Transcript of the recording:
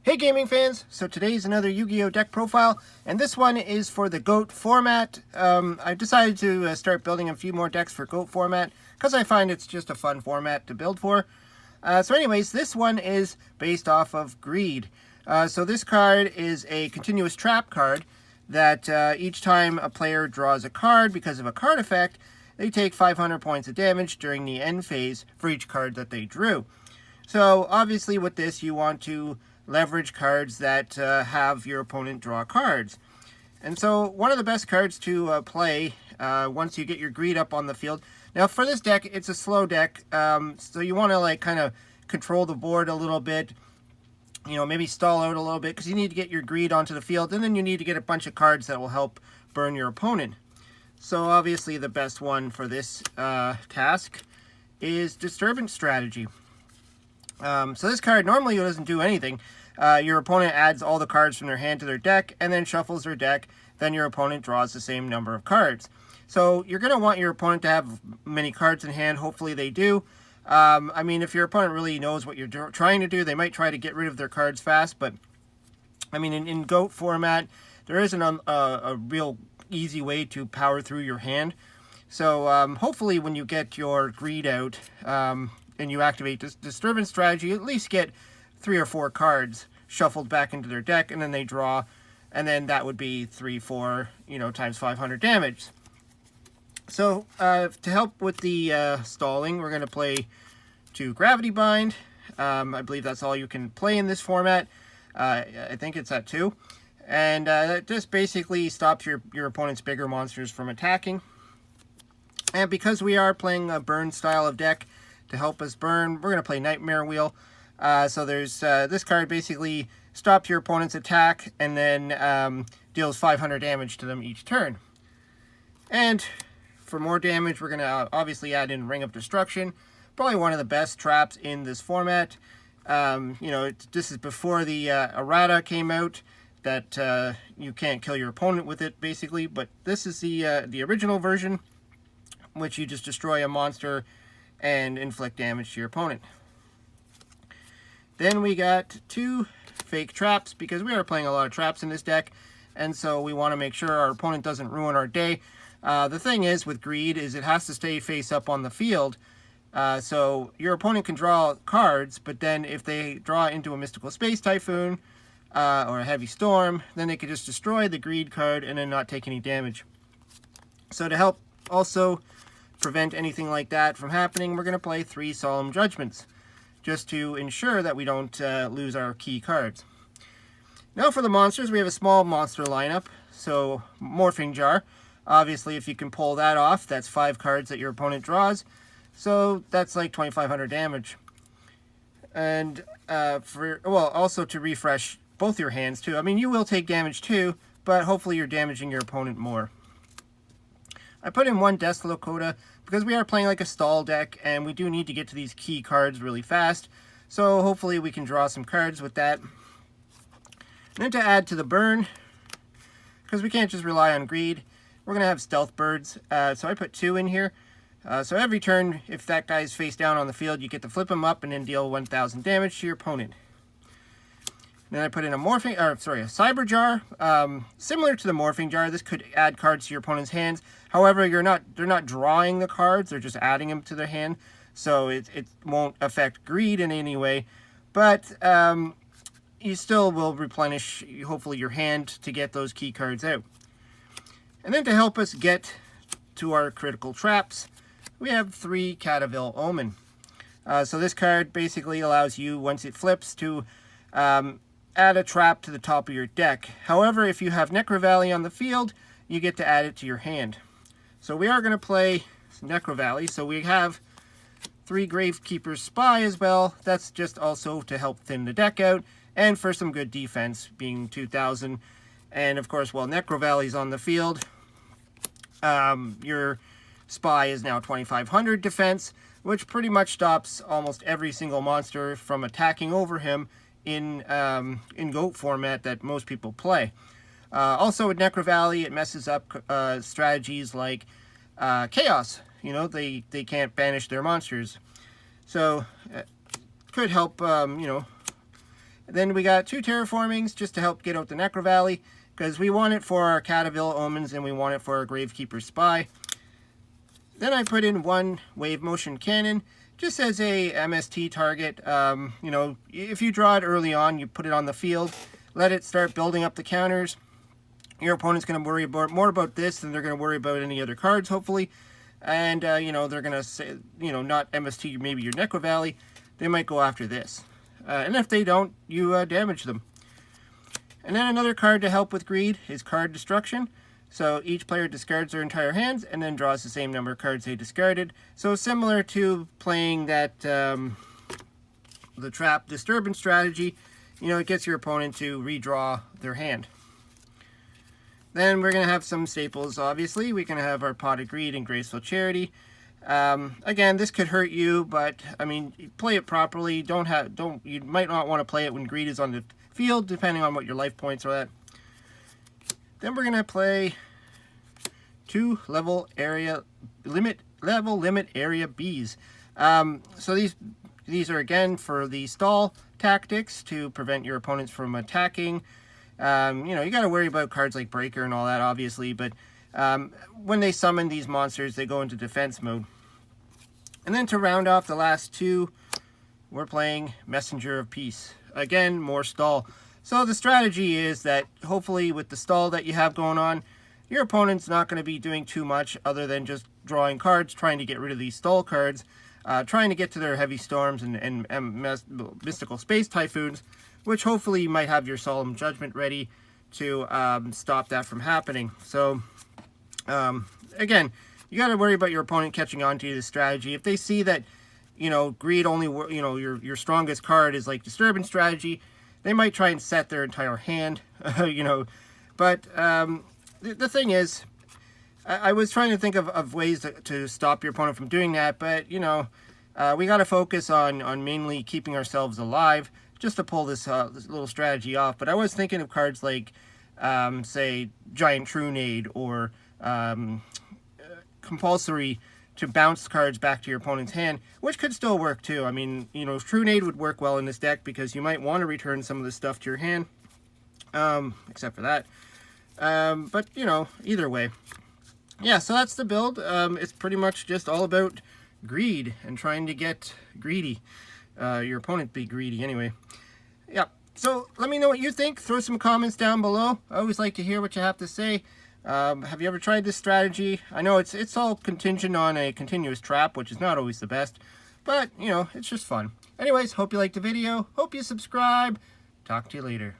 Hey gaming fans, so today's another Yu-Gi-Oh! Deck profile, and this one is for the GOAT format. I decided to start building a few more decks for GOAT format, because I find it's just a fun format to build for. So anyways, this one is based off of Greed. So this card is a continuous trap card that each time a player draws a card because of a card effect, they take 500 points of damage during the end phase for each card that they drew. So obviously with this you want to leverage cards that have your opponent draw cards. And so one of the best cards to play once you get your Greed up on the field. Now for this deck, it's a slow deck, so you want to like kind of control the board a little bit. You know, maybe stall out a little bit because you need to get your Greed onto the field, and then you need to get a bunch of cards that will help burn your opponent. So obviously the best one for this task is Disturbance Strategy. So this card normally doesn't do anything. Your opponent adds all the cards from their hand to their deck and then shuffles their deck. Then your opponent draws the same number of cards. So you're going to want your opponent to have many cards in hand. Hopefully they do. I mean, if your opponent really knows what you're trying to do, they might try to get rid of their cards fast. But, I mean, in GOAT format, there isn't a real easy way to power through your hand. So hopefully when you get your Greed out and you activate this Disturbance Strategy, at least get 3 or 4 cards shuffled back into their deck, and then they draw, and then that would be 3, 4, times 500 damage. So to help with the stalling, we're going to play 2 Gravity Bind. I believe that's all you can play in this format. I think it's at 2. And that just basically stops your opponent's bigger monsters from attacking. And because we are playing a burn style of deck, to help us burn, we're going to play Nightmare Wheel. So there's this card basically stops your opponent's attack and then deals 500 damage to them each turn. And for more damage, we're going to obviously add in Ring of Destruction. Probably one of the best traps in this format. This is before the errata came out, that you can't kill your opponent with it, basically. But this is the original version, which you just destroy a monster and inflict damage to your opponent. Then we got 2 fake traps, because we are playing a lot of traps in this deck, and so we want to make sure our opponent doesn't ruin our day. The thing is with Greed is it has to stay face up on the field, so your opponent can draw cards, but then if they draw into a Mystical Space Typhoon or a Heavy Storm, then they could just destroy the Greed card and then not take any damage. So to help also prevent anything like that from happening, we're going to play 3 Solemn Judgments, just to ensure that we don't lose our key cards. Now for the monsters, we have a small monster lineup. So Morphing Jar, obviously if you can pull that off, that's 5 cards that your opponent draws. So that's like 2,500 damage. And also to refresh both your hands too. I mean, you will take damage too, but hopefully you're damaging your opponent more. I put in 1 Death-Lakota because we are playing like a stall deck and we do need to get to these key cards really fast. So hopefully we can draw some cards with that. And then to add to the burn, because we can't just rely on Greed, we're going to have Stealth Birds. So I put 2 in here. So every turn, if that guy's face down on the field, you get to flip him up and then deal 1,000 damage to your opponent. Then I put in a Cyber Jar. Similar to the Morphing Jar, this could add cards to your opponent's hands. However, they're not drawing the cards, they're just adding them to their hand. So it won't affect Greed in any way. But you still will replenish, hopefully, your hand to get those key cards out. And then to help us get to our critical traps, we have 3 Cataville Omen. So this card basically allows you, once it flips, to add a trap to the top of your deck. However, if you have Necro Valley on the field, you get to add it to your hand. So we are going to play Necro Valley. So we have 3 Gravekeeper's Spy as well. That's just also to help thin the deck out, and for some good defense, being 2,000. And of course, while Necro Valley's on the field, your Spy is now 2,500 defense, which pretty much stops almost every single monster from attacking over him in GOAT format that most people play. Also with Necro Valley, it messes up strategies like Chaos. They can't banish their monsters. So could help, Then we got 2 terraformings just to help get out the Necro Valley, because we want it for our Cataville Omens and we want it for our Gravekeeper Spy. Then I put in 1 wave motion cannon, just as a MST target. You know, if you draw it early on, you put it on the field, let it start building up the counters. Your opponent's going to worry more about this than they're going to worry about any other cards, hopefully. And, you know, they're going to say, you know, not MST, maybe your Necro Valley. They might go after this. And if they don't, you damage them. And then another card to help with greed is Card Destruction. So each player discards their entire hands and then draws the same number of cards they discarded. So similar to playing that the Trap Disturbance strategy, you know, it gets your opponent to redraw their hand. Then we're going to have some staples, obviously. We're going to have our Pot of Greed and Graceful Charity. Again, this could hurt you, but, I mean, play it properly. You might not want to play it when Greed is on the field, depending on what your life points are at. Then we're going to play 2 level limit area bees. So these are, again, for the stall tactics to prevent your opponents from attacking. You know, you got to worry about cards like Breaker and all that, obviously, but when they summon these monsters, they go into defense mode. And then to round off the last 2, we're playing Messenger of Peace. Again, more stall. So the strategy is that hopefully with the stall that you have going on, your opponent's not going to be doing too much other than just drawing cards, trying to get rid of these stall cards, trying to get to their Heavy Storms and Mystical Space Typhoons, which hopefully you might have your Solemn Judgment ready to stop that from happening. So, again, you got to worry about your opponent catching on to this strategy. If they see that, you know, greed only, you know, your strongest card is like Disturbance strategy, they might try and set their entire hand, you know. But the thing is, I was trying to think of ways to stop your opponent from doing that, but, you know, we got to focus on mainly keeping ourselves alive, just to pull this little strategy off. But I was thinking of cards like, say, Giant Trunade or Compulsory to bounce cards back to your opponent's hand, which could still work too. I mean, you know, Trunade would work well in this deck because you might want to return some of this stuff to your hand, except for that. But, you know, either way. Yeah, so that's the build. It's pretty much just all about greed and trying to get greedy. Your opponent be greedy anyway. Yeah, so let me know what you think. Throw some comments down below. I always like to hear what you have to say. Have you ever tried this strategy? I know it's all contingent on a continuous trap, which is not always the best, but, you know, it's just fun. Anyways, hope you liked the video. Hope you subscribe. Talk to you later.